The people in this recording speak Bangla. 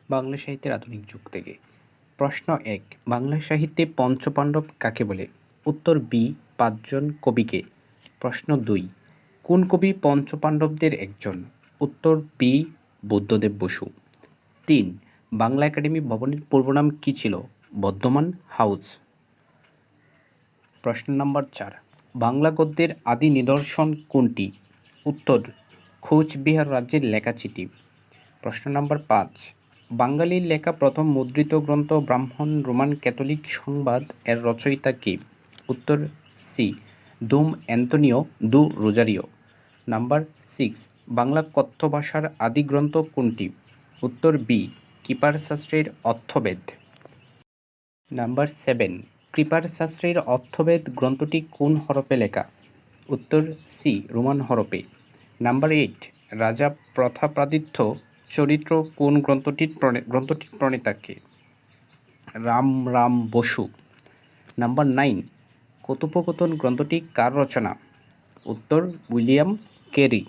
বাংলা সাহিত্যের আধুনিক যুগ থেকে। প্রশ্ন ১, বাংলা সাহিত্যে পঞ্চপাণ্ডব কাকে বলে? উত্তর বি, ৫ জন কবিকে। প্রশ্ন ২, কোন কবি পঞ্চপাণ্ডবদের একজন? উত্তর বি, বুদ্ধদেব বসু। ৩, বাংলা একাডেমি ভবনের পূর্বনাম কী ছিল? বর্ধমান হাউস। প্রশ্ন নম্বর ৪, বাংলা গদ্যের আদি নিদর্শন কোনটি? উত্তর কোচবিহার রাজ্যের লেখা চিঠি। প্রশ্ন নম্বর ৫, বাঙালির লেখা প্রথম মুদ্রিত গ্রন্থ ব্রাহ্মণ রোমান ক্যাথলিক সংবাদ এর রচয়িতা কে? উত্তর সি, দোম অ্যান্তোনিও দু রোজারিও। নাম্বার 6, বাংলা কথ্য ভাষার আদি গ্রন্থ কোনটি? উত্তর বি, কৃপার শাস্ত্রের অর্থবেদ। নাম্বার 7, কৃপার শাস্ত্রের অর্থবেদ গ্রন্থটি কোন হরফে লেখা? উত্তর সি, রোমান হরফে। নাম্বার 8, রাজা প্রতাপাদিত্য চরিত্র কোন গ্রন্থটির প্রণেতা কে? রাম বসু। নাম্বার 9, কথোপকথন গ্রন্থটি কার রচনা? উত্তর উইলিয়াম ক্যারি।